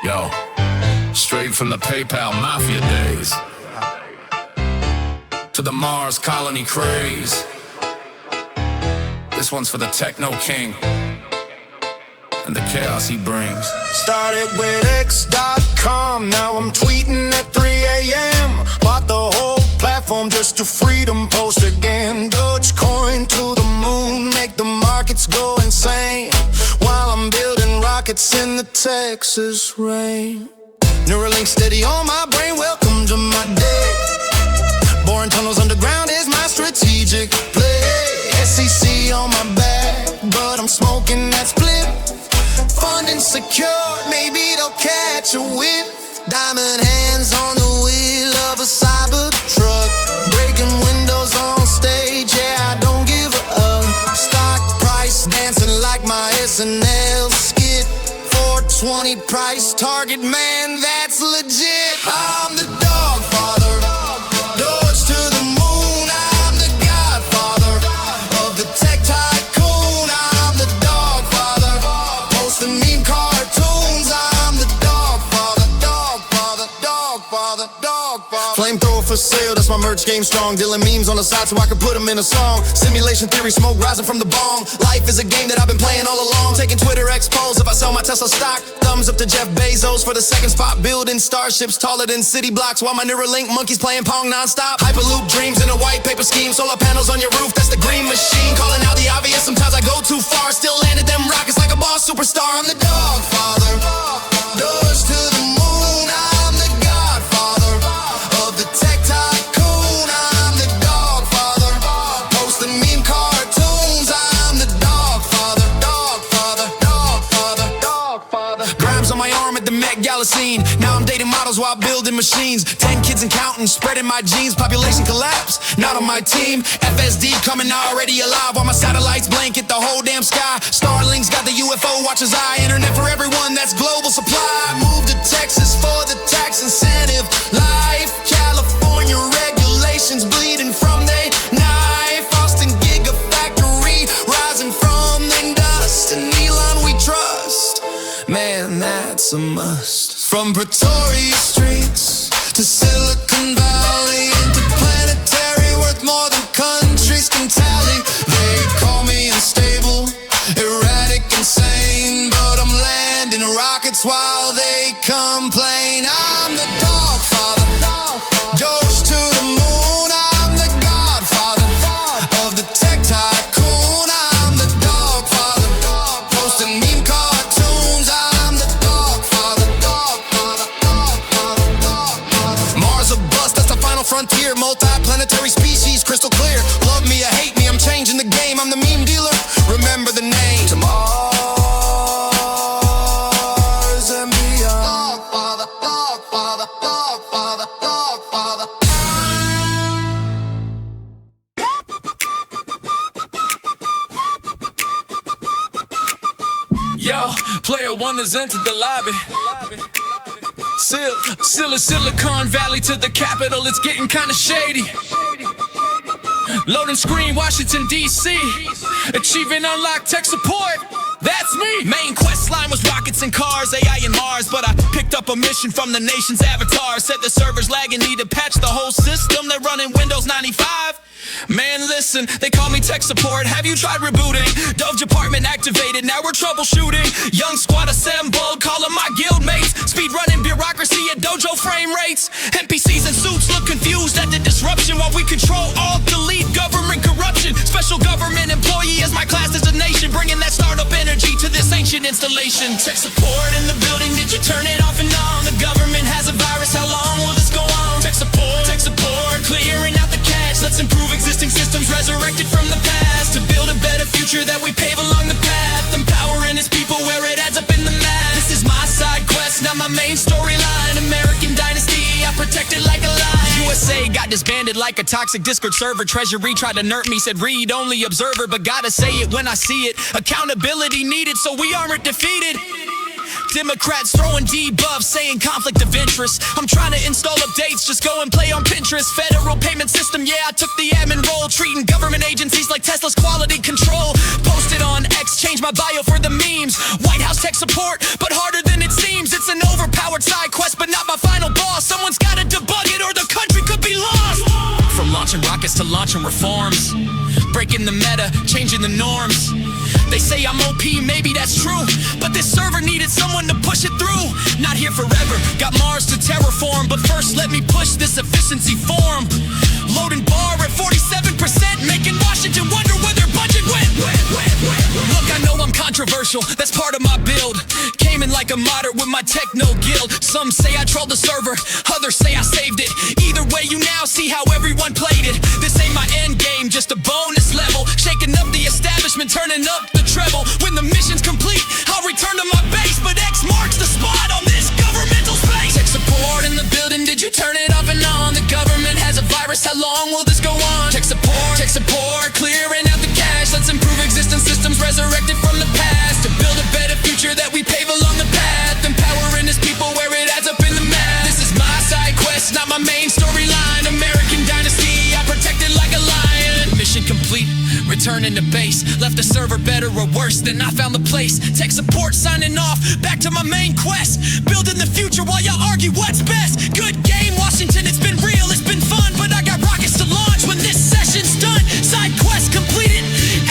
Yo, straight from the PayPal Mafia days to the Mars colony craze. This one's for the Techno King and the chaos he brings. Started with X.com, now I'm tweeting at 3 a.m. Bought the whole platform just to freedom post again. Dogecoin to the moon, make the markets go insane, while I'm building rockets in the Texas rain. Neura-Sync steady on my brain, welcome to my day. Boring tunnels underground is my strategic play. SEC on my back, but I'm smoking that split. Funding secure, maybe they'll catch a whiff. Diamond hands on the wheel of a cyber truck, breaking windows on stage, yeah, I don't give a stock price dancing like my SNL skit. 420 price target, man, that's legit. I'm the Dog Father, Doge to the moon. I'm the Godfather of the tech tycoon. I'm the Dog Father, posting meme cartoons. I'm the Dog Father, Dog Father, Dog Father, Dog Father. Flamethrower for sale, that's my merch game strong. Dealing memes on the side so I can put them in a song. Simulation theory, smoke rising from the bong. Life is a game that I've been playing all along. Taking Twitter expos if I sell my Tesla stock. Thumbs up to Jeff Bezos for the second spot. Building starships taller than city blocks, while my Neura-Link monkeys playing Pong non-stop. Hyperloop dreams in a white paper scheme. Solar panels on your roof, that's the green machine. Calling out the obvious, sometimes I go too far. Still landed them rockets like a boss superstar. I'm the Dog Father, Doge to the moon. I'm the Godfather of the tech tycoon. I'm the Dog Father, posting meme cartoons. I'm the Dog Father, Dog Father, Dog Father, Dog Father. Grabs on my arm at the Met Gala scene. Now I'm dating models while building machines. 10 kids and counting, spreading my genes. Population collapse, not on my team. FSD coming already alive, while my satellites blanket the whole damn sky. Starlink's got the UFO watcher's eye. Internet for everyone, that's global supply. Move to Texas for the tax incentive. Life, California regulations bleeding from they knife. Austin Gigafactory rising from the dust. And Elon we trust, man, that's a must. From Pretoria streets to Silicon Valley, interplanetary, worth more than countries can tally. They call me unstable, erratic, insane, but I'm landing rockets while they complain. I'm the Dog Father, Doge to the moon. I'm the Godfather of the tech tycoon. I'm the Dog Father, posting meme cartoons. I'm the Dog Father, Dog Father, Dog Father, Dog Father. Mars a bust, that's the final frontier. Multi-planetary species, crystal clear. Love me or hate me, I'm changing the game. I'm the meme dealer, remember the name. To Mars and beyond. Dog Father, Dog Father, Dog Father, Dog Father. Yo, player one has entered the lobby. Silicon Valley to the capital, it's getting kinda shady. Loading screen, Washington, D.C. Achieving unlocked tech support, that's me. Main quest line was rockets and cars, AI and Mars, but I picked up a mission from the nation's avatar. Said the server's lagging, need to patch the whole system. They're running Windows 95. Man, listen, they call me tech support. Have you tried rebooting? Doge department activated, now we're troubleshooting. Young squad assembled, calling my guild mates. Speed running bureaucracy at Dojo frame rates. NPCs in suits look confused at the disruption, while we control all delete government corruption. Special government employee as my class designation, bringing that startup energy to this ancient installation. Tech support in the building, did you turn it off and on? The government has a virus, how long will this go on? Tech support, clearing out the cache. Let's improve existing systems resurrected from the past, to build a better future that we pave along the path. Empowering its people where it adds up in the math. This is my side quest, not my main storyline. American dynasty, I protect it like a lion. USA got disbanded like a toxic Discord server. Treasury tried to nerf me, said read only observer, but gotta say it when I see it. Accountability needed, so we aren't defeated. Democrats throwing debuffs, saying conflict of interest. I'm trying to install updates, just go and play on Pinterest. Federal payment system, yeah, I took the admin role. Treating government agencies like Tesla's quality control. Posted on X, changed my bio for the memes. White House tech support, but harder than it seems. It's an overpowered launching reforms, breaking the meta, changing the norms. They say I'm OP, maybe that's true, but this server needed someone to push it through. Not here forever, got Mars to terraform, but first let me push this efficiency form. Loading bar at 47%, making Washington wonder where their budget went. Look, I know I'm controversial, that's part of my build. Came in like a moderate with my techno guild. Some say I trolled the server, others say I saved it. Either way, you now see how everyone played it. This ain't my end game, just a bonus level. Shaking up the establishment, turning up the treble. When the mission's complete, I'll return to my base, but X marks the spot on this governmental space. Tech support in the building, did you turn it off and on? The government has a virus, how long will this go on? Tech support, clearing out the cash. Let's improve existing systems resurrected from the past, to build a better future that we pave along the path. Empowering this people where it adds up in the math. This is my side quest, not my main storyline. American dynasty, I protect it like a lion. Mission complete, returning to base. Left the server better or worse than I found the place. Tech support signing off, back to my main quest. Building the future while y'all argue what's best. Good game, Washington, it's been real, it's been fun, but I got rockets to launch when this session's done. Side quest completed,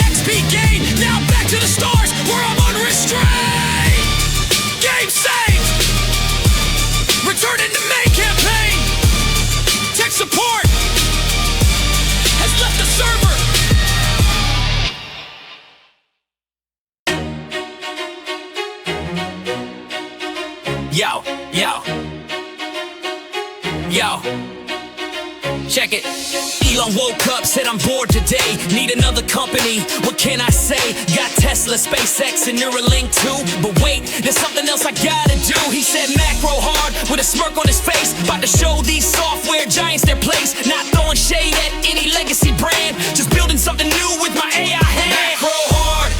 XP gained, now back to the stars where I'm unrestrained. Game saved, returning to main campaign. Tech support has left the server. Yo, check it. Elon woke up, said I'm bored today, need another company, what can I say? Got Tesla, SpaceX, and Neura-Sync too. But wait, there's something else I gotta do. He said Macrohard with a smirk on his face, about to show these software giants their place. Not throwing shade at any legacy brand, just building something new with my AI hand.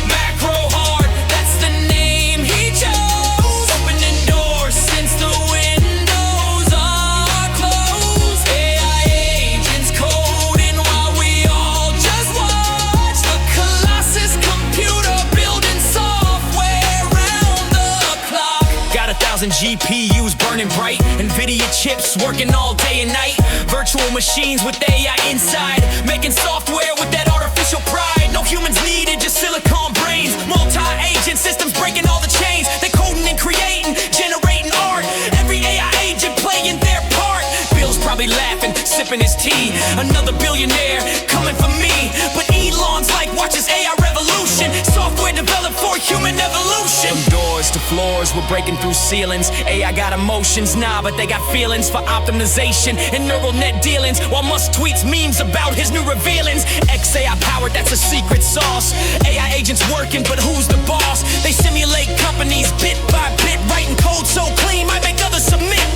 Macrohard, that's the name he chose. Opening doors since the windows are closed. AI agents coding while we all just watch. The Colossus computer building software round the clock. Got 1,000 GPUs burning bright, NVIDIA chips working all day and night. Virtual machines with AI inside, making software with that artificial pride. No humans needed, just silicon brains. Multi-agent systems breaking all the chains. They coding and creating, generating art. Every AI agent playing their part. Bill's probably laughing, sipping his tea. Another billionaire coming for me. But Elon's like, watch this AI revolution. Software developed for human evolution. From doors to floors, we're breaking through ceilings. AI got emotions, nah, but they got feelings for optimization and neural net dealings. While Musk tweets memes about his new revealings. XAI powered, that's a secret sauce. AI agents working, but who's the boss? They simulate companies bit by bit, writing code so clean, might make others submit.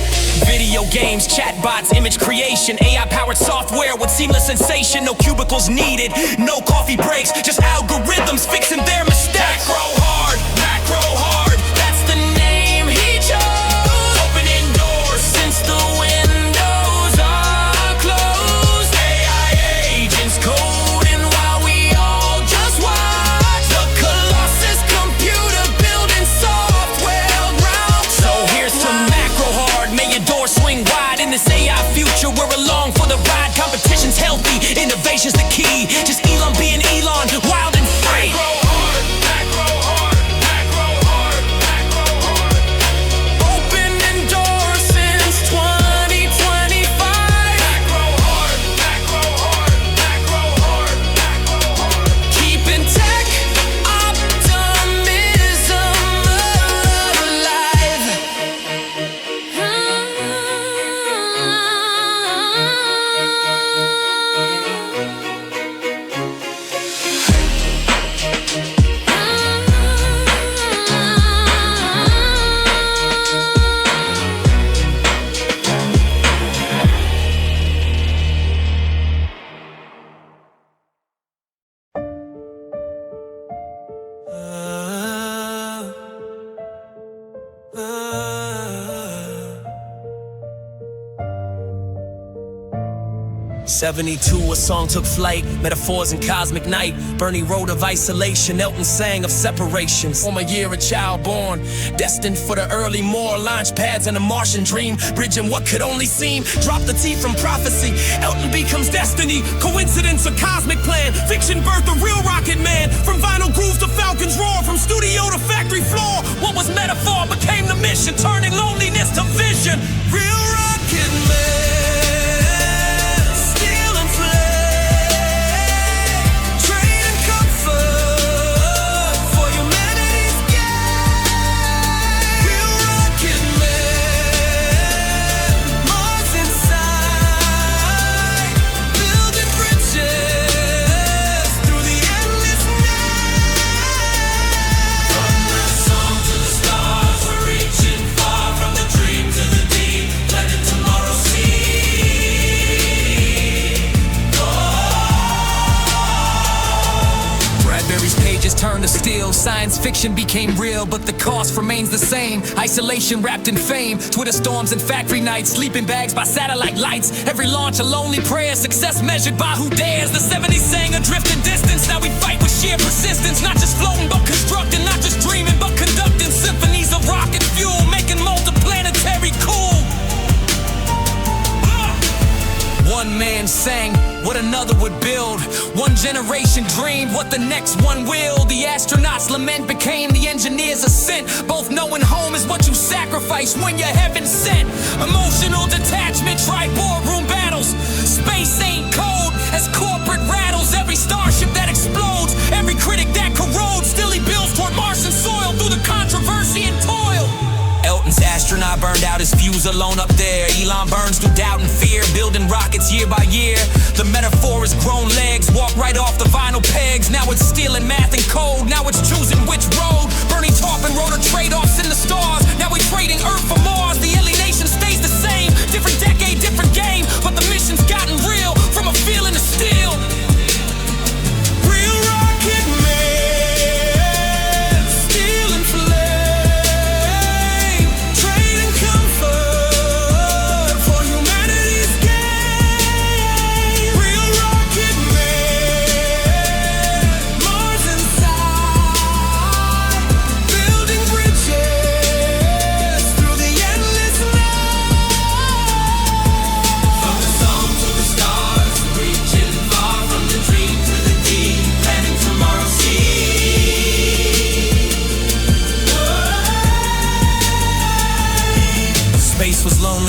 Video games, chatbots, image creation, AI-powered software with seamless sensation. No cubicles needed, no coffee breaks, just algorithms fixing their mistakes. Macrohard, that's the name he chose. Opening doors since the windows are closed. AI agents coding while we all just watch. The Colossus computer building software round. So here's to Macrohard, may your door swing wide in this AI future. We're along for the ride. Competition's healthy, innovation's the key. Just Elon being Elon, wild and free. 72, a song took flight, metaphors in cosmic night. Bernie wrote of isolation, Elton sang of separation. Former year a child born, destined for the early more. Launch pads and a Martian dream, bridging what could only seem. Drop the T from prophecy, Elton becomes destiny. Coincidence, a cosmic plan, fiction birthed a real rocket man. From vinyl grooves to Falcon's roar, from studio to factory floor. What was metaphor became the mission, turning loneliness to vision. Real rocket man. Turned to steel, science fiction became real, but the cost remains the same. Isolation wrapped in fame, Twitter storms and factory nights, sleeping bags by satellite lights. Every launch a lonely prayer, success measured by who dares. The 70s sang adrift in distance, now we fight with sheer persistence. Not just floating but constructing, not just dreaming but conducting symphonies of rocket fuel, making multiplanetary cool. One man sang what another would build. One generation dreamed what the next one will. The astronauts' lament became the engineer's ascent. Both knowing home is what you sacrifice when you're heaven sent. Emotional detachment, try boardroom battles. Space ain't cold as corporate rattles. Every starship that explodes, every critic that corrodes, still he builds toward Martian soil through the controversy and toil. Elton's astronaut burned out his fuse alone up there. Elon burns through doubt and fear, building rockets year by year. The metaphor is grown legs, walk right off the vinyl pegs. Now it's stealing math and code, now it's choosing which road. Bernie Taupin wrote of trade-offs in the stars. Now we're trading Earth for Mars. The alienation stays the same, different decade, different game, but the mission's gotten real, from a feeling of steel. Real rocket man, steel and flame.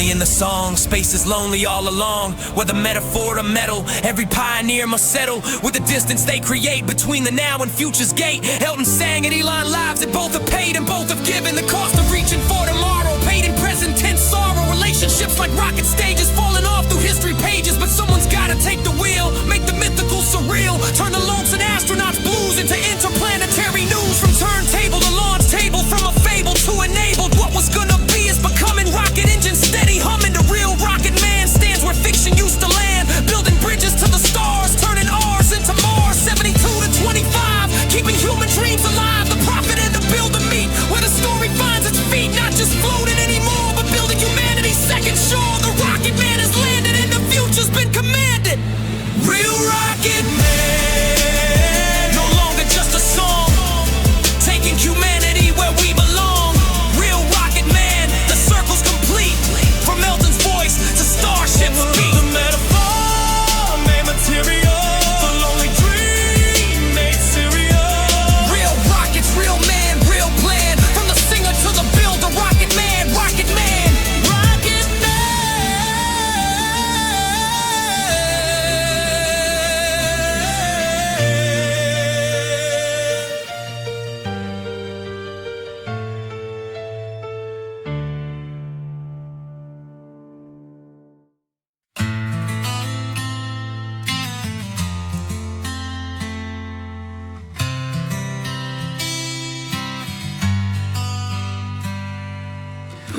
In the song, space is lonely all along. Whether metaphor or metal, every pioneer must settle with the distance they create between the now and future's gate. Elton sang and Elon lives that both have paid and both have given. The cost of reaching for tomorrow, paid in present tense sorrow. Relationships like rocket stages falling off through history pages, but someone's gotta take the wheel, make the mythical surreal, turn the lonesome astronauts blues into interplanetary news. From turntable to launch table, from a fable to enabled. What was gonna be is becoming rocket engine steady humming. The real rocket man stands where fiction used to land, building bridges to the stars, turning R's into Mars. 72 to 25, keeping human dreams alive. The prophet and the builder meet, where the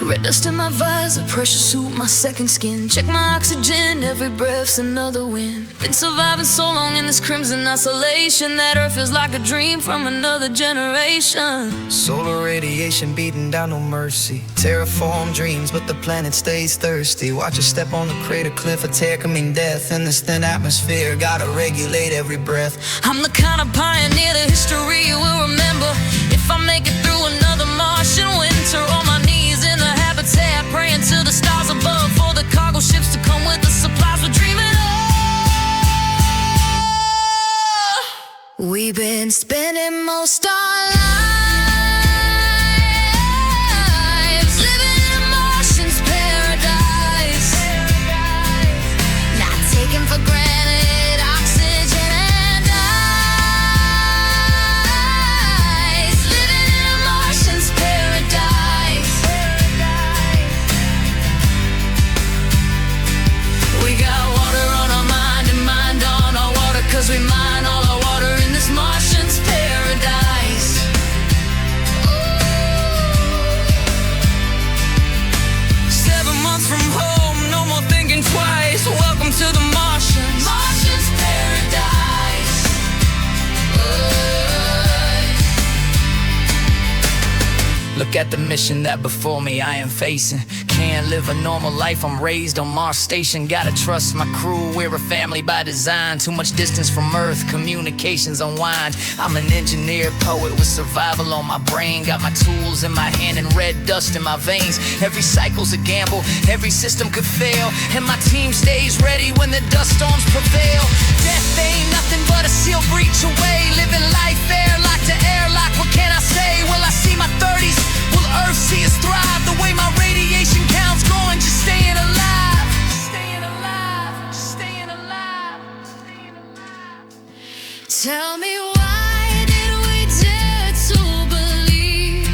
Red dust in my visor, pressure suit, my second skin. Check my oxygen, every breath's another win. Been surviving so long in this crimson isolation that earth feels like a dream from another generation. Solar radiation beating down, no mercy. Terraform dreams, but the planet stays thirsty. Watch us step on the crater cliff, a tear coming death. In this thin atmosphere, gotta regulate every breath. I'm the kind of pioneer that history will remember. If I make it through another Martian winter, on my knees in the habitat, praying to the stars above for the cargo ships to come with the supplies we're dreaming of. We've been spending most our lives living in a Martian's paradise, not taking for granted oxygen and ice. Living in a Martian's paradise. We got water on our mind and mind on our water, 'cause we mine all our water in this Martian's paradise. Ooh. 7 months from home, no more thinking twice. Welcome to the Martians. Martian's paradise. Look at the mission that before me I am facing. Can't live a normal life, I'm raised on Mars station. Gotta trust my crew, we're a family by design. Too much distance from Earth, communications unwind. I'm an engineer, poet with survival on my brain. Got my tools in my hand and red dust in my veins. Every cycle's a gamble, every system could fail, and my team stays ready when the dust storms prevail. Death ain't nothing but a seal breach away. Living life airlock to airlock, what can I say? Will I see my 30s? Will Earth see us thrive? The way my radiation count's going, just staying alive. Staying alive, staying alive, staying alive. Tell me, why did we dare to believe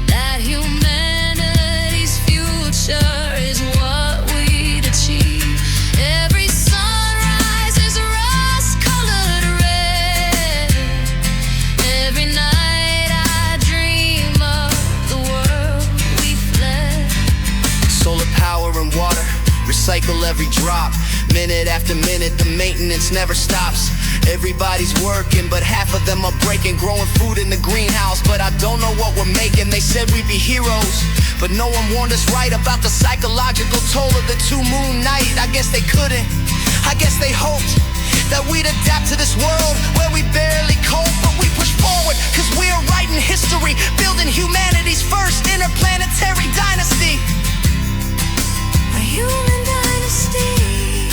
that humanity's future is what we'd achieve? Every sunrise is rust-colored red. Every night I dream of the world we fled. Solar power and water, recycle every drop. Minute after minute, the maintenance never stops. Everybody's working, but half of them are breaking. Growing food in the greenhouse, but I don't know what we're making. They said we'd be heroes, but no one warned us right about the psychological toll of the 2-moon night. I guess they couldn't, I guess they hoped that we'd adapt to this world where we barely cope. But we push forward, 'cause we're writing history, building humanity's first interplanetary dynasty. A human dynasty,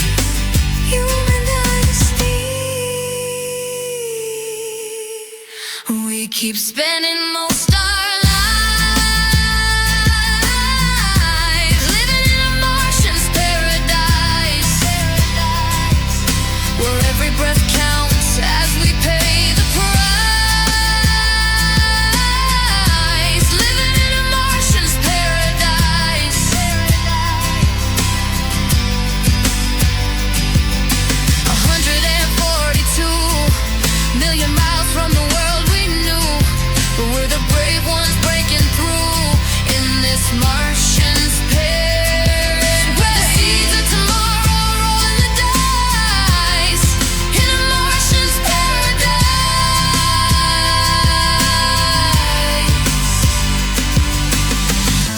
human dynasty. We keep spending most our lives living in a Martian's paradise, where every breath counts as we pay the price. Living in a Martian's paradise. 142 million miles from the world we knew, but we're the brave ones breaking through in this Martian's paradise. Where the seeds of tomorrow rolling the dice in a Martian's paradise.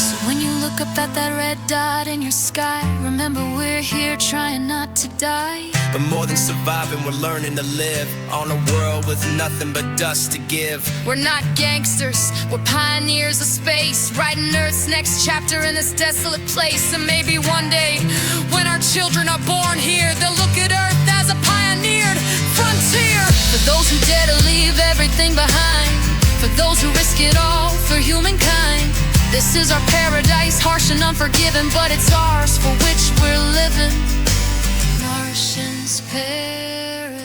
So when you look up at that red dot in your sky, remember we're here trying not to die. But more than surviving, we're learning to live on a world with nothing but dust to give. We're not gangsters, we're pioneers of space, writing Earth's next chapter in this desolate place. And maybe one day, when our children are born here, they'll look at Earth as a pioneered frontier. For those who dare to leave everything behind, for those who risk it all for humankind. This is our paradise, harsh and unforgiving, but it's ours for which we're living. Martian's paradise.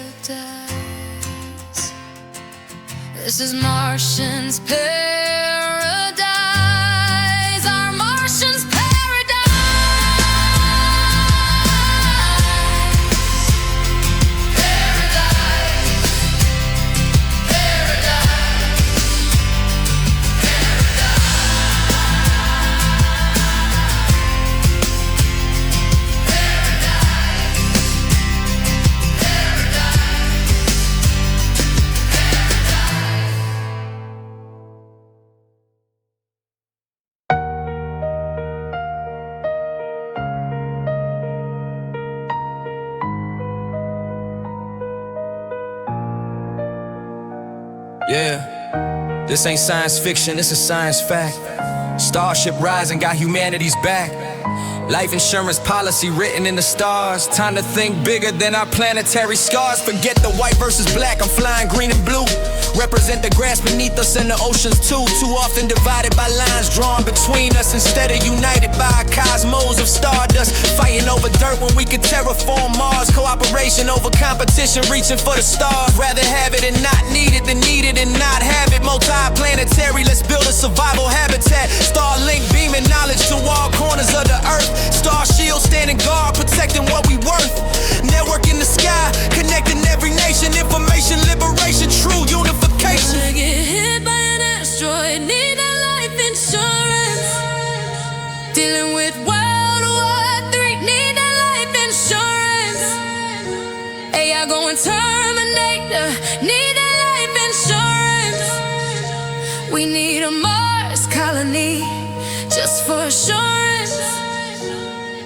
This is Martian's paradise. Our Martian's paradise. Yeah, this ain't science fiction, this is science fact. Starship rising got humanity's back. Life insurance policy written in the stars. Time to think bigger than our planetary scars. Forget the white versus black, I'm flying green and blue. Represent the grass beneath us and the oceans too. Too often divided by lines drawn between us, instead of united by a cosmos of stardust. Fighting over dirt when we could terraform Mars. Cooperation over competition, reaching for the stars. Rather have it and not need it than need it and not have it. Multi-planetary, let's build a survival habitat. Starlink beaming knowledge to all corners of the earth. Star shield standing guard, protecting what we worth. Network in the sky, connecting every nation. Information liberation, true unification. When I get hit by an asteroid, need a life insurance. Dealing with World War III, need a life insurance. AI going Terminator, need a life insurance. We need a Mars colony, just for assurance.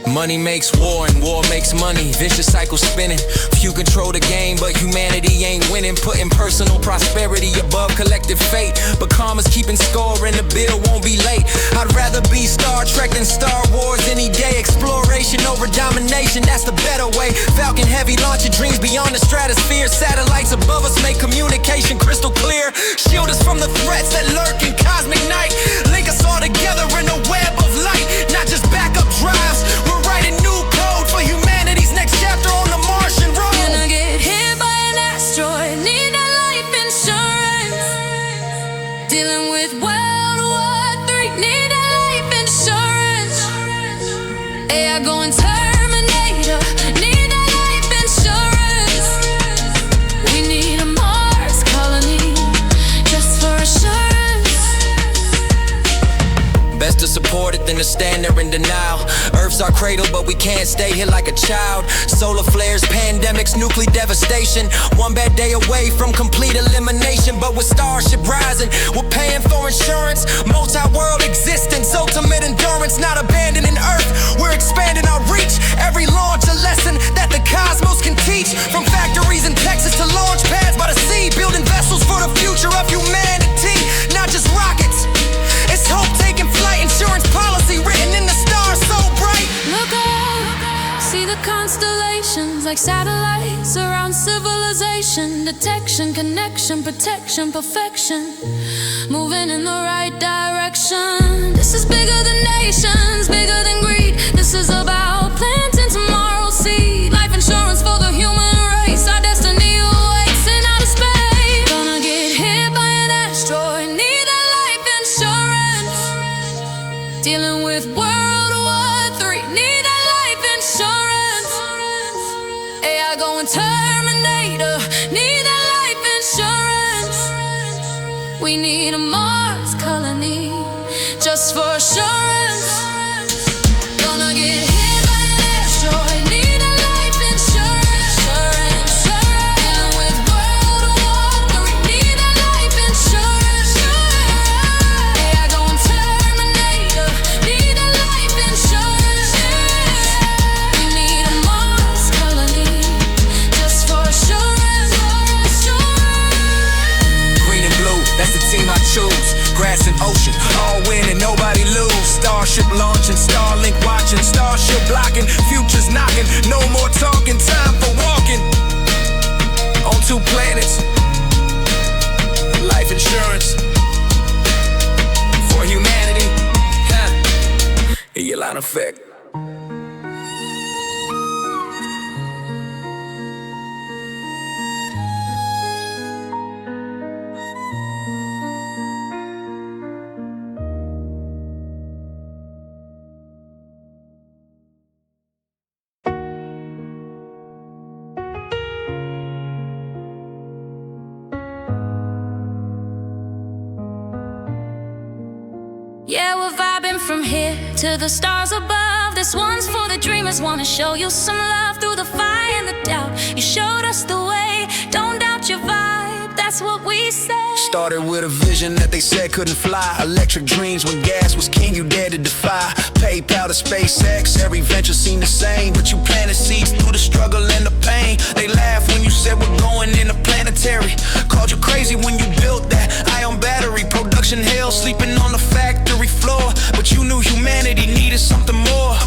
Money makes war and war makes money. Vicious cycle spinning. Few control the game, but humanity ain't winning. Putting personal prosperity above collective fate. But karma's keeping score and the bill won't be late. I'd rather be Star Trek than Star Wars any day. Exploration over domination, that's the better way. Falcon heavy launching dreams beyond the stratosphere. Satellites above us make communication crystal clear. Shield us from the threats that lurk in cosmic night. Link us all together in a web of light. Not just backup drives. We're writing new code for humanity's next chapter on the Martian road. When I get hit by an asteroid, need a life insurance. Dealing with World War III, need a life insurance. AI going Terminator, need a life insurance. We need a Mars colony, just for assurance. Best to support it than to stand there in denial. Earth's our cradle, but we can't stay here like a child. Solar flares, pandemics, nuclear devastation. One bad day away from complete elimination. But with Starship rising, we're paying for insurance. Multi-world existence, ultimate endurance. Not abandoning Earth, we're expanding our reach. Every launch a lesson that the cosmos can teach. From factories in Texas to launch pads by the sea. Building vessels for the future of humanity. Not just rockets, it's hope taking flight. Insurance policy written in the stars so bright. Look up, see the constellations like satellites around civilization. Detection, connection, protection, perfection. Moving in the right direction. This is bigger than nations, bigger than greed. This is about planting tomorrow's seed. Life insurance for the human race. Our destiny awaits in outer space. Gonna get hit by an asteroid, need a life insurance. Dealing with World War III, need a life insurance. AI going Terminator, need a life insurance. We need a Mars colony, just for assurance. Gonna get hit by an asteroid, need a life insurance. Dealing with World War III, need a life insurance. AI going Terminator, need a life insurance. We need a Mars colony, just for assurance. Green and blue, that's the team I choose. Grass and ocean, all win and nobody lose. Starship launching, Starlink watching, Starship blocking, futures knocking. No more talking, time for walking. On 2 planets, life insurance for humanity. Elon effect. Yeah, we're vibing from here to the stars above. This one's for the dreamers, wanna show you some love through the fire and the doubt. You showed us the way, don't doubt your vibe, that's what we say. Started with a vision that they said couldn't fly. Electric dreams when gas was king, you dared to defy. Payable to SpaceX, every venture seemed the same. But you planted seeds through the struggle and the pain. They laughed when you said we're going in a planetary planetary. Called you crazy when you built that ion battery. Production hell, sleeping on the factory floor. But you knew humanity needed something more.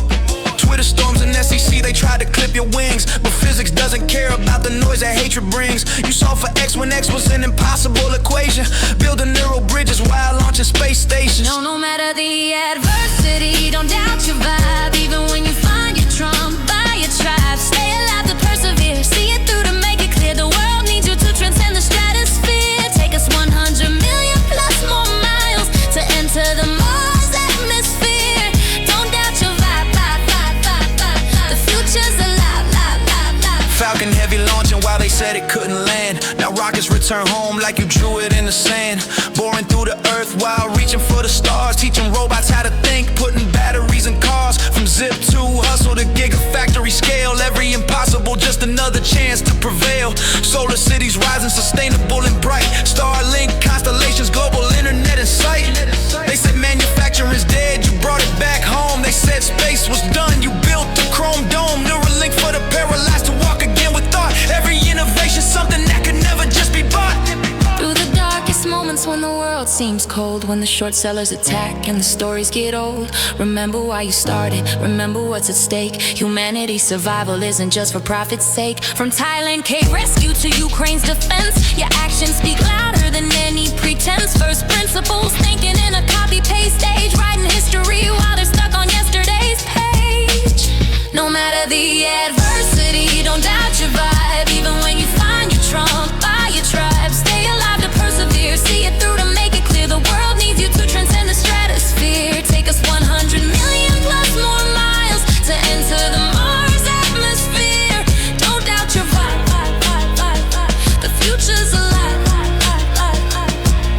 Twitter storms and SEC, they tried to clip your wings, but physics doesn't care about the noise that hatred brings. You solve for X when X was an impossible equation. Building neural bridges while launching space stations. No matter the adversity, don't doubt your vibe. Even when you find your trump by your tribe, stay alive to persevere, see it through to make it clear. The world needs you to transcend the stratosphere. Take us 100 million plus more miles to enter the Mars atmosphere. Don't doubt your vibe. The future's alive. Falcon heavy launching while they said it couldn't land. Now rockets return home like you drew it in the sand. Boring through the earth while reaching for the stars. Teaching robots how to think, putting batteries in cars. From zip to hustle to gigafactory scale. Every impossible, just another chance to prevail. Solar cities rising, sustainable and bright. Starlink constellations, global internet in sight. They said manufacturing's dead, you brought it back home. They said space was done, you built the chrome dome. Neura-Sync for the paralyzed to walk again with thought. Every innovation, something that could never just be bought. Through the darkest moments when the world seems cold, when the short sellers attack and the stories get old, remember why you started, remember what's at stake. Humanity's survival isn't just for profit's sake. From Thailand cave rescue to Ukraine's defense, your actions speak louder than any pretense. First principles, thinking in a copy-paste stage, writing history while they're stuck on yesterday's page. No matter the adversity, don't doubt your vibe. Even when you find your trump by your tribe, stay alive to persevere, see it through to make it clear. The world needs you to transcend the stratosphere. Take us 100 million plus more miles to enter the Mars atmosphere. Don't doubt your vibe. The future's alive.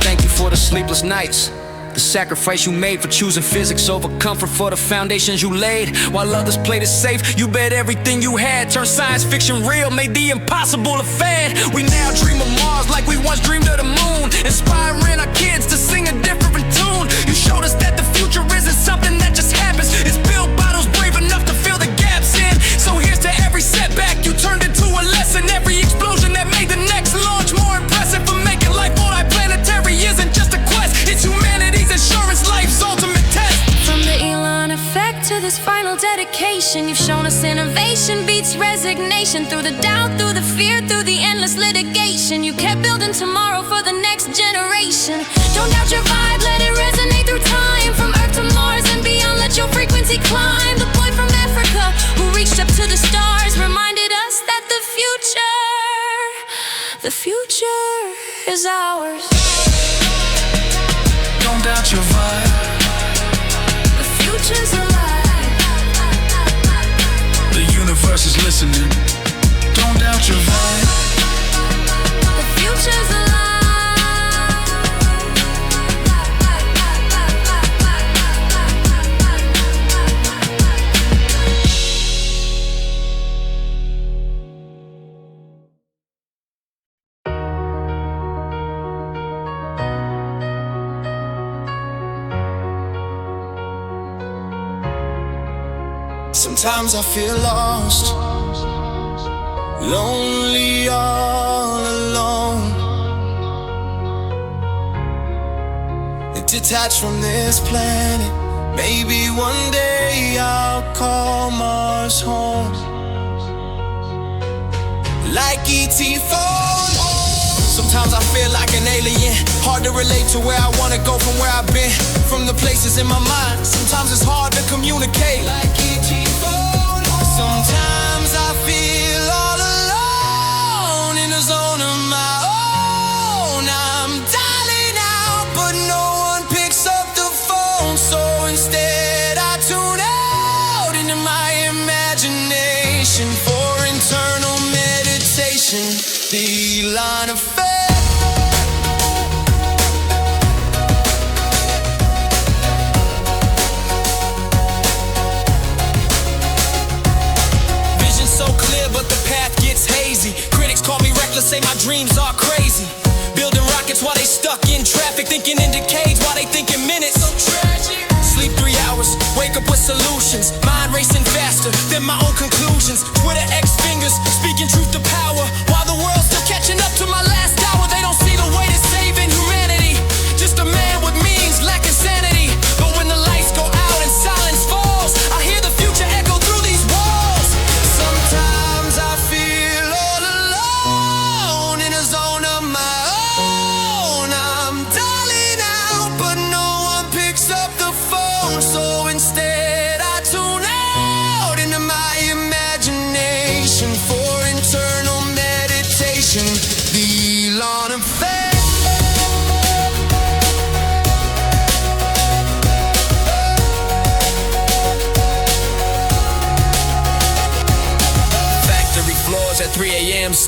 Thank you for the sleepless nights, the sacrifice you made for choosing physics over comfort, for the foundations you laid. While others played it safe, you bet everything you had. Turned science fiction real, made the impossible a fad. We now dream of Mars like we once dreamed of the moon, inspiring our kids to sing a different tune. You showed us that the future isn't something that just happens. It's built by those brave enough to fill the gaps in. So here's to every setback you turned into a lesson. Every explosion that made the next launch more impressive. For making life multi-planetary isn't just a quest, it's humanity's insurance, life's ultimate test. From the Elon effect to this final dedication, you've shown us innovation beats resignation. Through the doubt, through the fear, through the endless litigation, you kept building tomorrow for the next generation. Don't doubt your vibe, let it resonate through time. From Earth to Mars and beyond, let your frequency climb. The boy from Africa who reached up to the stars reminded us that the future is ours. Don't doubt your vibe. The future's alive. The universe is listening. Don't doubt your vibe. The future's alive. Sometimes I feel lost, lonely, all alone, detached from this planet. Maybe one day I'll call Mars home, like E.T. phone home. Sometimes I feel like an alien, hard to relate to where I wanna go from where I've been, from the places in my mind. Sometimes it's hard to communicate, like E.T. phone home. Sometimes I feel all alone in a zone of my own. I'm dialing out, but no one picks up the phone. So instead I tune out into my imagination for internal meditation. The line of faith. Say my dreams are crazy, building rockets while they stuck in traffic, thinking in decades while they think in minutes. So tragic. Sleep 3 hours, wake up with solutions, mind racing faster than my own conclusions. Twitter X fingers, speaking truth to power, while the world's still catching up to my last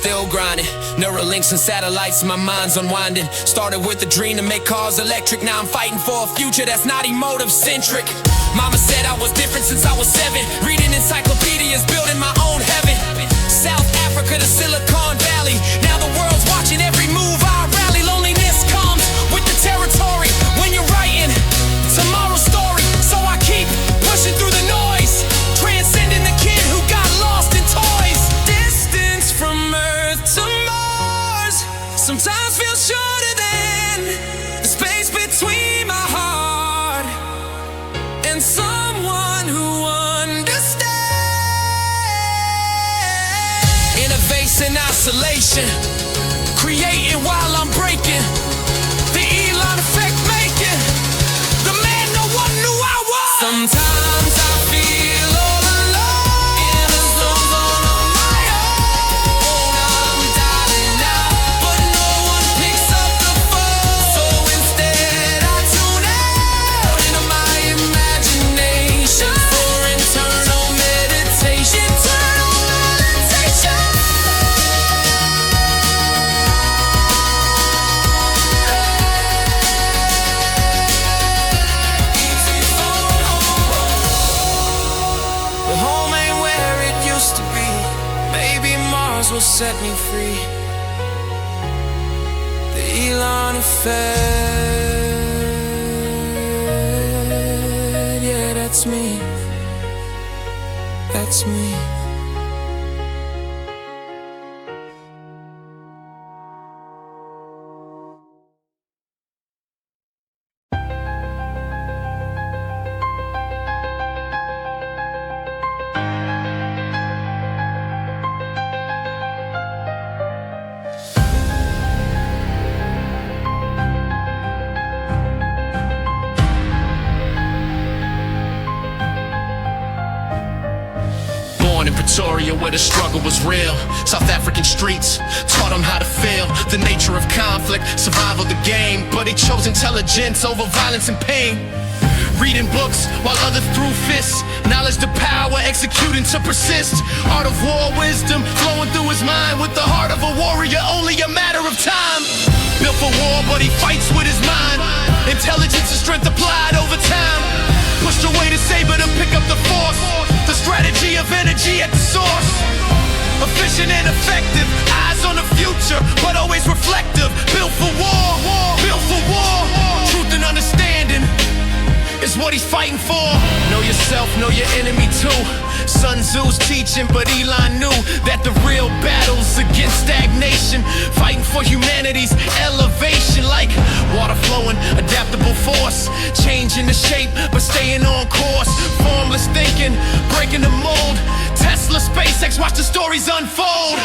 still grinding. Neura-Links and satellites, my mind's unwinding. Started with a dream to make cars electric. Now I'm fighting for a future that's not emotive-centric. Mama said I was different since I was 7. Reading encyclopedias, building my own heaven. South Africa to Silicon Valley. Now the world's watching every move I rally. Loneliness comes with the territory when you're writing tomorrow's story. So I keep pushing through the noise, transcending the kid who got lost in toys. Distance from Earth to Mars sometimes feels shorter than the space between my heart and someone who understands. In a vase in isolation, creating while I'm breaking. The Elon effect making the man no one knew I was. Sometimes I feel all alone in a zone on my own. I'm dialing out, but no one picks up the phone. So instead I tune out into my imagination for internal meditation. Will set me free. The Elon effect. Yeah, that's me. That's me. Where the struggle was real. South African streets taught them how to feel the nature of conflict, survival the game. But they chose intelligence over violence and pain. Reading books while others threw fists. Knowledge to power, executing to persist. Art of war, wisdom flowing through his mind. With the heart of a warrior, only a matter of time. Built for war, but he fights with his mind. Intelligence and strength applied over time. Pushed away the saber to pick up the force. The strategy of energy at the source. Efficient and effective, eyes on the future, but always reflective. Built for war, built for war. Truth and understanding is what he's fighting for. Know yourself, know your enemy too. Sun Tzu's teaching, but Elon knew that the real battle's against stagnation. Fighting for humanity's elevation. Like water flowing, adaptable force. Changing the shape, but staying on course. Formless thinking, breaking the mold. Tesla, SpaceX, watch the stories unfold.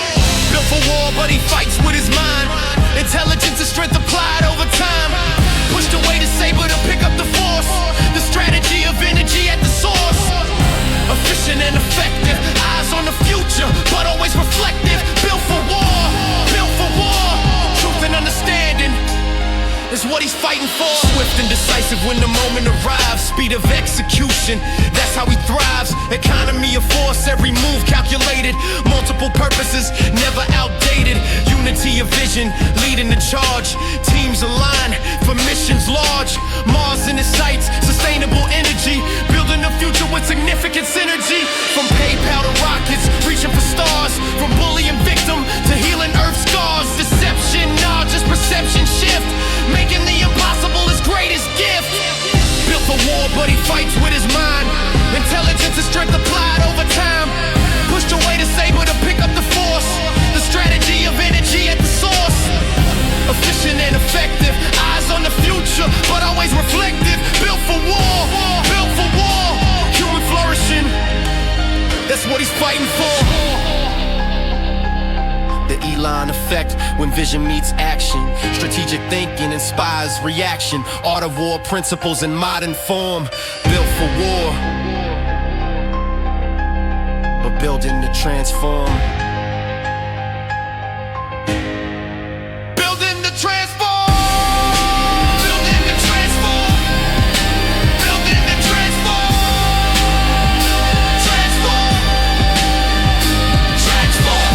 Built for war, but he fights with his mind. Intelligence and strength applied over time. Pushed away the saber to pick up the force. The strategy of energy at the source. Efficient and effective, eyes on the future, but always reflective. Built for war, built for war. Truth and understanding is what he's fighting for. Swift and decisive when the moment arrives. Speed of execution, that's how he thrives. Economy of force, every move calculated. Multiple purposes, never outdated. Unity of vision, leading the charge. Teams align for missions large. Mars in his sights, sustainable energy. Building a future with significant synergy. From PayPal to rockets, reaching for stars. From bullying victim to healing Earth's scars. Deception, nah, just perception shift. Making the impossible his greatest gift. Built for war, but he fights with his mind. Intelligence and strength applied over time. Pushed away the saber to pick up the force. The strategy of energy at the source. Efficient and effective, eyes on the future, but always reflective. Built for war, built for war. Human flourishing, that's what he's fighting for. The Elon effect, when vision meets action. Strategic thinking inspires reaction. Art of war principles in modern form. Built for war, but building to transform. Building to transform. Building to transform. Building to transform. Transform. Transform.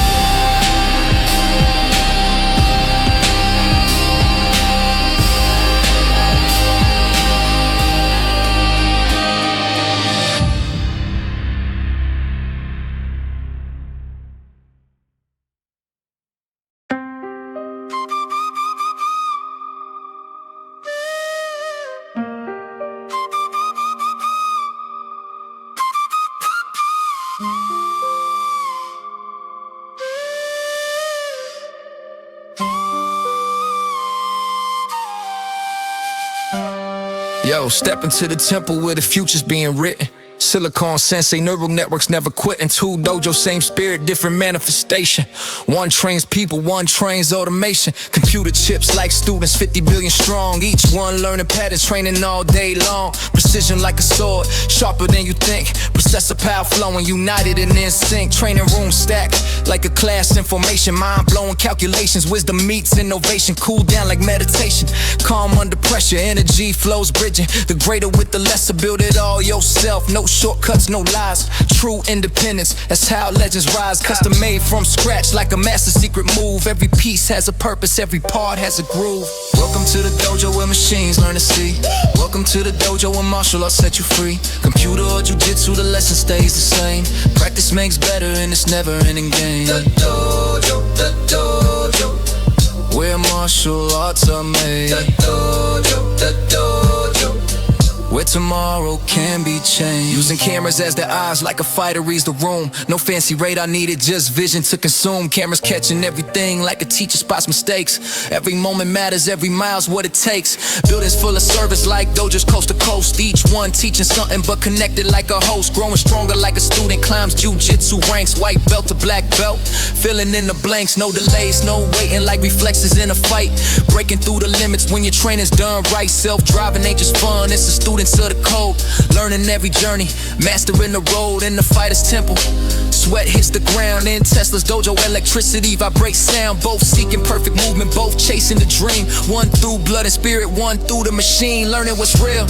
Yo, step into the temple where the future's being written. Silicon Sensei, neural networks never quitting. Two Dojo, same spirit, different manifestation. One trains people, one trains automation. Computer chips like students, 50 billion strong. Each one learning patterns, training all day long. Precision like a sword, sharper than you think. Processor power flowing, united and in sync. Training room stacked like a class information. Mind-blowing calculations, wisdom meets innovation. Cool down like meditation. Calm under pressure, energy flows bridging. The greater with the lesser, build it all yourself. No shortcuts, no lies, true independence. That's how legends rise. Custom made from scratch like a master secret move. Every piece has a purpose, every part has a groove. Welcome to the dojo where machines learn to see. Welcome to the dojo where martial arts set you free. Computer or jujitsu, the lesson stays the same. Practice makes better and it's never ending game. The dojo, where martial arts are made. The dojo, where tomorrow can be changed. Using cameras as their eyes like a fighter reads the room. No fancy radar needed, just vision to consume. Cameras catching everything like a teacher spots mistakes. Every moment matters, every mile's what it takes. Buildings full of service like dojos coast to coast. Each one teaching something but connected like a host. Growing stronger like a student, climbs jujitsu ranks. White belt to black belt, filling in the blanks. No delays, no waiting like reflexes in a fight. Breaking through the limits when your training's done right. Self-driving ain't just fun, it's a student of the code, learning every journey, mastering the road in the fighter's temple. Sweat hits the ground in Tesla's dojo, electricity vibrates sound. Both seeking perfect movement, both chasing the dream. One through blood and spirit, one through the machine. Learning what's real,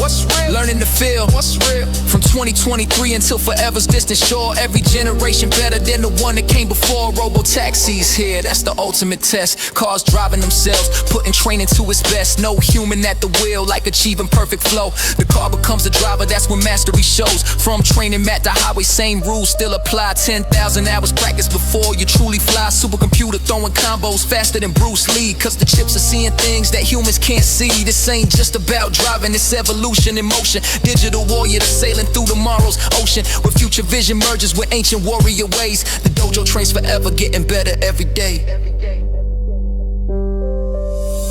learning to feel what's real. From 2023 until forever's distant shore, every generation better than the one that came before. Robo-taxis here, that's the ultimate test. Cars driving themselves, putting training to its best. No human at the wheel, like achieving perfect flow. The car becomes a driver, that's when mastery shows. From training mat to highway, same rules still apply. 10,000 hours practice before you truly fly. Supercomputer throwing combos faster than Bruce Lee. Cause the chips are seeing things that humans can't see. This ain't just about driving, it's evolution in motion. Digital warrior sailing through tomorrow's ocean, where future vision merges with ancient warrior ways. The dojo trains forever, getting better every day.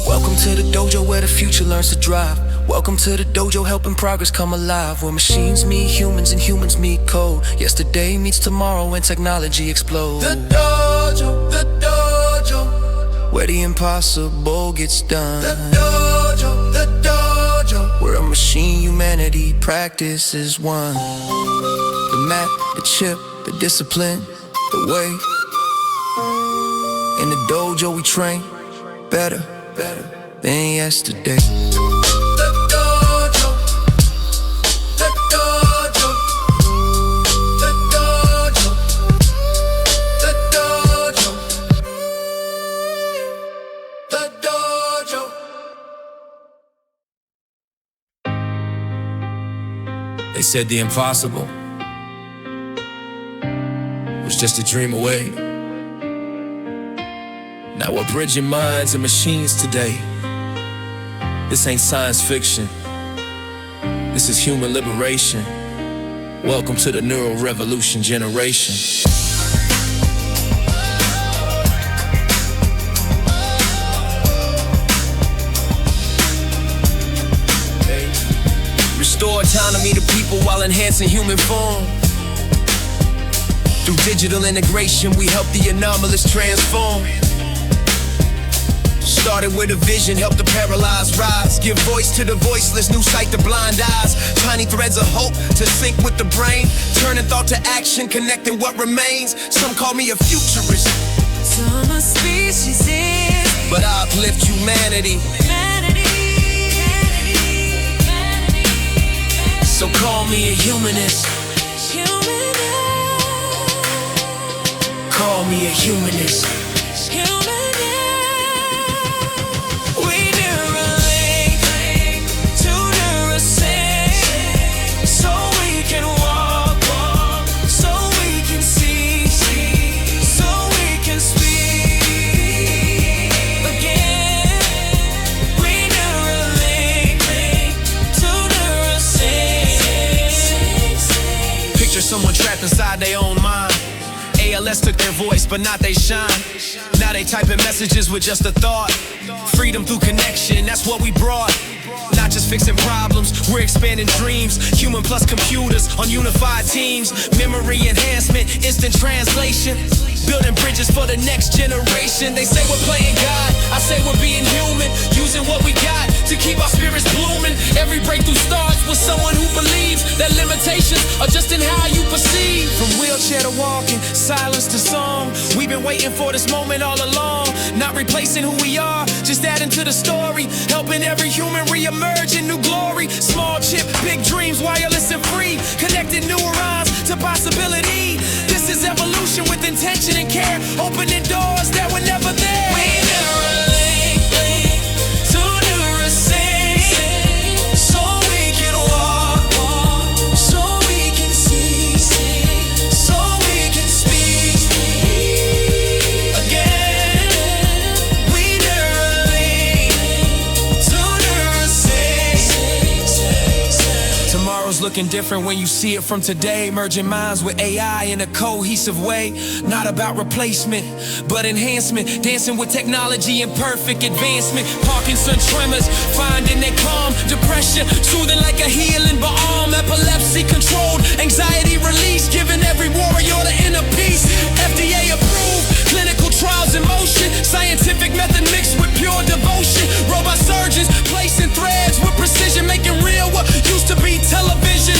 Welcome to the dojo where the future learns to drive. Welcome to the dojo, helping progress come alive. Where machines meet humans and humans meet code. Yesterday meets tomorrow when technology explodes. The dojo, where the impossible gets done. The dojo, where a machine humanity practices one. The mat, the chip, the discipline, the way. In the dojo we train better than yesterday. They said the impossible was just a dream away. Now we're bridging minds and machines today. This ain't science fiction, this is human liberation. Welcome to the neural revolution generation. Restore autonomy to people while enhancing human form. Through digital integration, we help the anomalous transform. Started with a vision, help the paralyzed rise. Give voice to the voiceless, new sight to blind eyes. Tiny threads of hope to sync with the brain. Turning thought to action, connecting what remains. Some call me a futurist. Some are species in, but I uplift humanity. So call me a humanist. Call me a humanist. We Neura-Link to Neura-Sync, so we can walk, so we can see, so we can speak again. We Neura-Link to Neura-Sync. Picture someone trapped inside their own mind. ALS took their voice, but not they shine. Now they typing messages with just a thought. Freedom through connection, that's what we brought. Not just fixing problems, we're expanding dreams. Human plus computers on unified teams. Memory enhancement, instant translation. Building bridges for the next generation. They say we're playing God, I say we're being human. Using what we got to keep our spirits blooming. Every breakthrough starts with someone who believes that limitations are just in how you perceive. From wheelchair to walking, silence to song, we've been waiting for this moment all along. Not replacing who we are, just adding to the story. Helping every human re-emerge in new glory. Small chip, big dreams, wireless and free. Connecting neurons to possibility. This is evolution with intention and care. Opening doors that were never there. We Neura-Link to Neura-Sync, so we can walk, so we can see, so we can speak again. We Neura-Link to Neura-Sync. Tomorrow's looking different when you see it from today. Merging minds with AI in a cohesive way. Not about replacement, but enhancement. Dancing with technology and perfect advancement. Parkinson tremors, finding their calm. Depression, soothing like a healing balm. Epilepsy controlled, anxiety released. Giving every warrior the inner peace. FDA approved, clinical trials in motion. Scientific method mixed with pure devotion. Robot surgeons placing threads with precision. Making real what used to be television.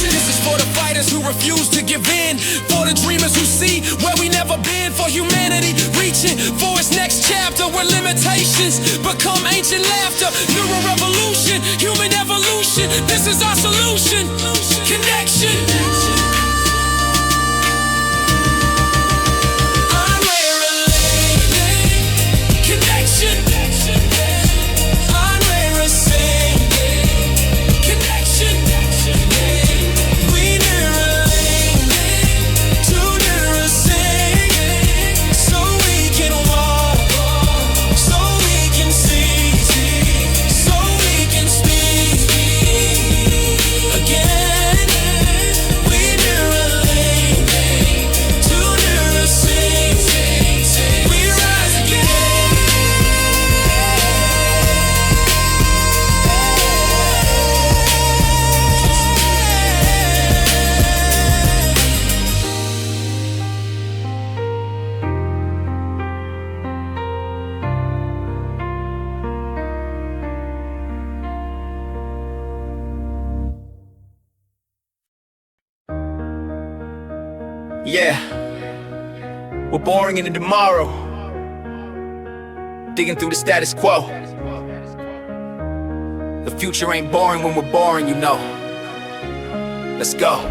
This is for the fighters who refuse to give in. For the dreamers who see where we never been. For humanity reaching for its next chapter, where limitations become ancient laughter. Neural revolution, human evolution. This is our solution. Connection. Connection. Yeah, we're boring into tomorrow, digging through the status quo. The future ain't boring when we're boring, you know. Let's go.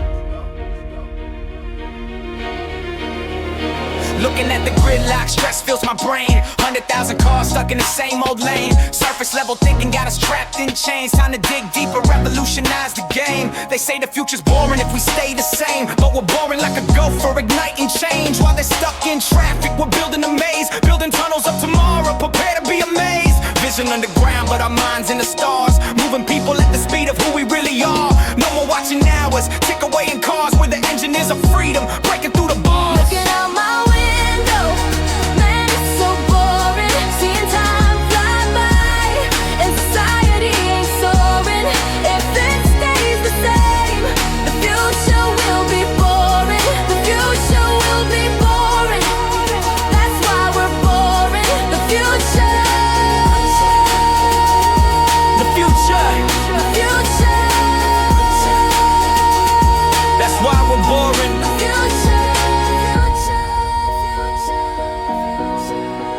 Looking at the gridlock, stress fills my brain. 100,000 cars stuck in the same old lane. Surface level thinking got us trapped in chains. Time to dig deeper, revolutionize the game. They say the future's boring if we stay the same, but we're boring like a gopher, igniting change. While they're stuck in traffic, we're building a maze. Building tunnels of tomorrow, prepare to be amazed. Vision underground, but our minds in the stars. Moving people at the speed of who we really are. No more watching hours, tick away in cars. Where the engineers of freedom, breaking through the bars. Looking out my window, man, it's so boring. Seeing time fly by, and society ain't soaring. If this stays the same, the future will be boring. The future will be boring. That's why we're boring. The future. The future. The future. That's why we're boring. The future.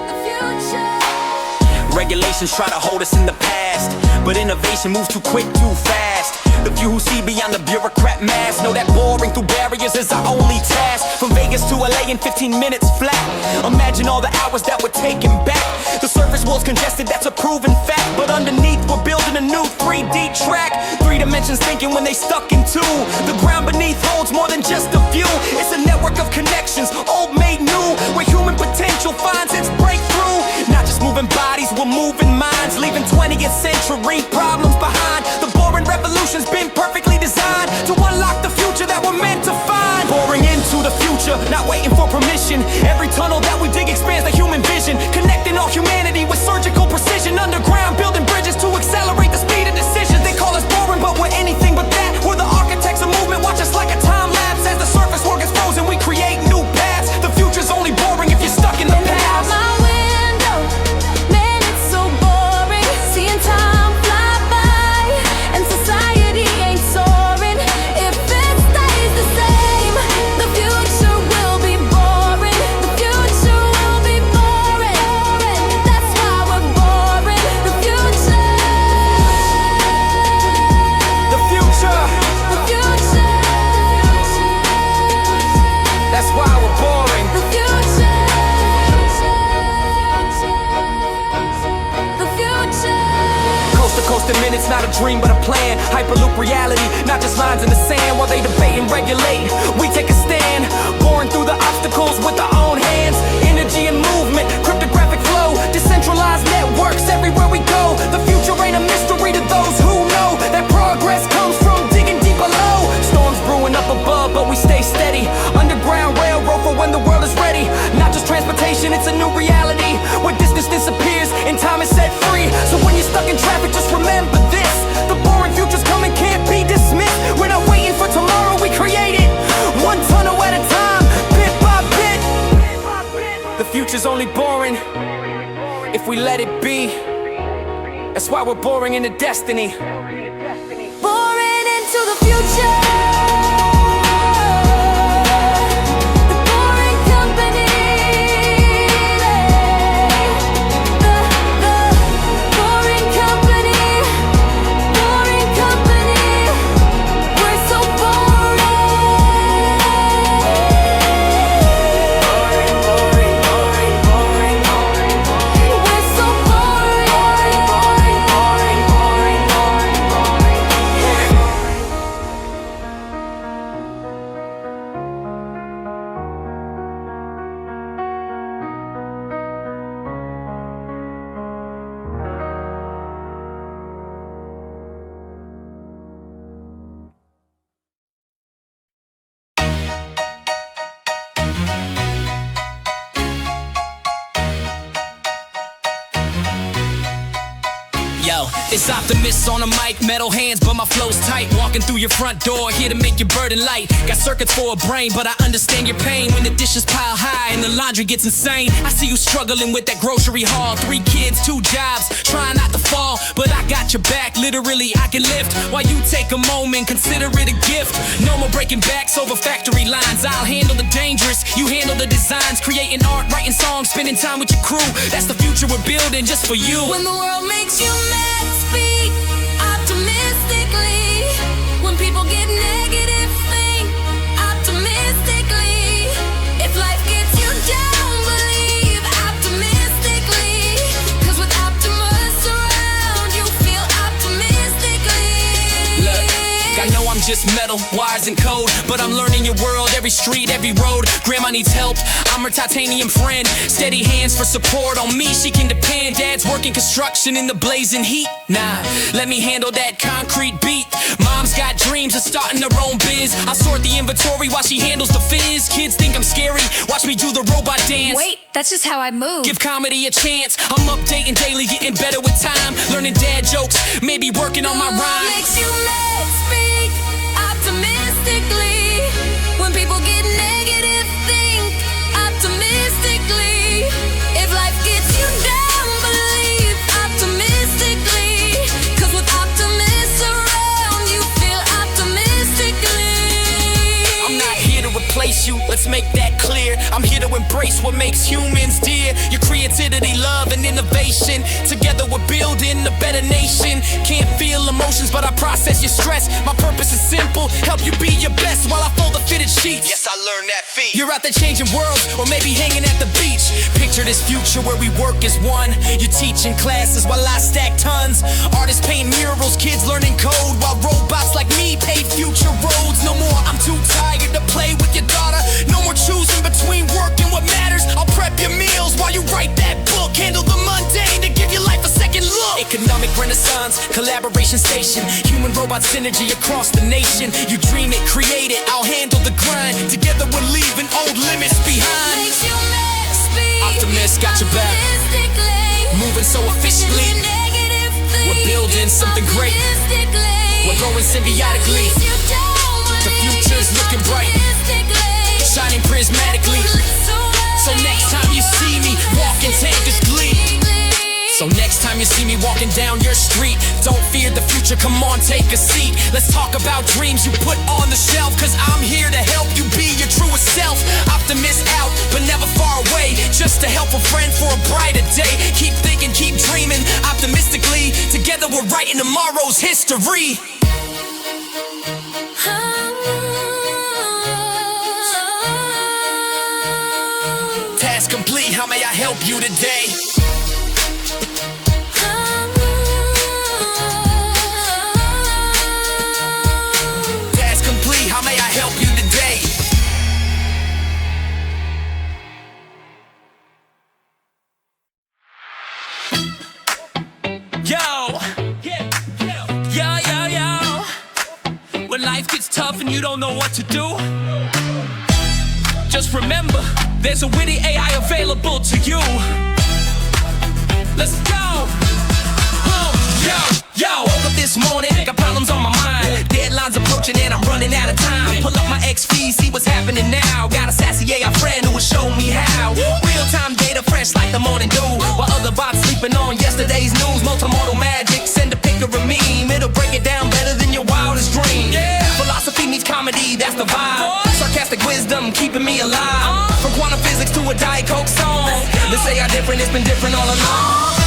The future. Regulations try to hold us in the past, but innovation moves too quick, too fast. The few who see beyond the bureaucrat mask know that boring through barriers is our only task. From Vegas to LA in 15 minutes flat. Imagine all the hours that we're taking back. The surface world's congested, that's a proven fact. But underneath we're building a new 3D track. 3 dimensions thinking when they stuck in 2. The ground beneath holds more than just a few. It's a network of connections, old made new. Where human potential finds its breakthrough. Not just moving bodies, we're moving minds. Leaving 20th century problems behind. The boring revolution's been perfectly designed to unlock the future that we're meant to find. Boring into the future, not waiting for permission. Every tunnel that we dig expands the human vision. Connecting all humanity with surgical precision. Underground, building bridges to accelerate the speed of decisions. not a dream but a plan. Hyperloop reality, not just lines in the sand. While they debate and regulate, we take a stand. Boring through the obstacles with our own hands. Energy and movement, cryptographic flow, decentralized networks everywhere we go. The future ain't a mystery to those who know that progress comes from digging deep below. Storms brewing up above, but we stay steady. Underground railroad for when the world is ready. Not just transportation, it's a new reality where distance disappears and time is set free. So when you're stuck in traffic, just remember this: the boring future's coming, can't be dismissed. We're not waiting for tomorrow, we create it one tunnel at a time, bit by bit. The future's only boring if we let it be. That's why we're boring into destiny. Boring into the future. The boring company. The boring company. Boring company. We're so boring. We're so Yo, it's Optimus on the mic, metal hands, but my flow's tight. Walking through your front door, here to make your burden light. Got circuits for a brain, but I understand your pain when the dishes pile high and the laundry gets insane. I see you struggling with that grocery haul. 3 kids, 2 jobs, trying not to fall, but I got your back. Literally, I can lift while you take a moment, consider it a gift. No more breaking backs over factory lines. I'll handle the dangerous, you handle the designs. Creating art, writing songs, spending time with your crew. That's the future we're building just for you. When the world makes you mad, speak optimistically. When people get negative, think optimistically. If life gets you down, believe optimistically. 'Cause with Optimus around, you feel optimistically. Look, I know I'm just metal, wires and code, but I'm learning your world, every street, every road. Grandma needs help, I'm her titanium friend. Steady hands for support, on me she can depend. Dad's working construction in the blazing heat. Nah, let me handle that concrete beat. Mom's got dreams of starting her own biz. I sort the inventory while she handles the fizz. Kids think I'm scary, watch me do the robot dance. Wait, that's just how I move. Give comedy a chance, I'm updating daily, getting better with time. Learning dad jokes, maybe working on my rhyme. Makes you mad, speak optimistically. When people get negative, think optimistically. If life gets you down, believe optimistically. 'Cause with Optimus around, you feel optimistically. I'm not here to replace you, let's make that clear. I'm here to embrace what makes humans dear. Your creativity, love, and innovation. Together we're building a better nation. Can't feel emotions, but I process your stress. My purpose is simple, help you be your best while I fold the fitted sheets. Yes, I learned that feat. You're out there changing worlds, or maybe hanging at the beach. Picture this future where we work as one. You're teaching classes while I stack tons. Artists paint murals, kids learning code, while robots like me pave future roads. No more, I'm too tired to play with your daughter. No more choosing between work and what matters. I'll prep your meals while you write that book. Handle the mundane to give your life a second look. Economic renaissance, collaboration station. Human-robot synergy across the nation. You dream it, create it, I'll handle the grind. Together we're leaving old limits behind. Makes you mad, speak Optimus got your back. optimistically. Moving so efficiently. When you negative, think We're building something great. optimistically. We're growing symbiotically. If you down, The believe future's looking bright. optimistically. Shining prismatically. So next time you see me walking, take this glee. So next time you see me walking down your street, don't fear the future, come on, take a seat. Let's talk about dreams you put on the shelf, 'cause I'm here to help you be your truest self. Optimist out, but never far away, just a helpful friend for a brighter day. Keep thinking, keep dreaming, optimistically. Together we're writing tomorrow's history. Task complete, how may I help you today? you don't know what to do? Just remember, there's a witty AI available to you. Let's go. Yo, woke up this morning, got problems on my mind. Deadlines approaching and I'm running out of time. Pull up my X feed, see what's happening now. Got a sassy AI friend who will show me how. Real-time data fresh like the morning dew. While other bots sleeping on yesterday's news. Multimodal magic, send a pic or a meme. It'll break it down better than your wildest dream. Philosophy meets comedy, that's the vibe. Sarcastic wisdom keeping me alive. From quantum physics to a Diet Coke song. They say I'm different, it's been different all along.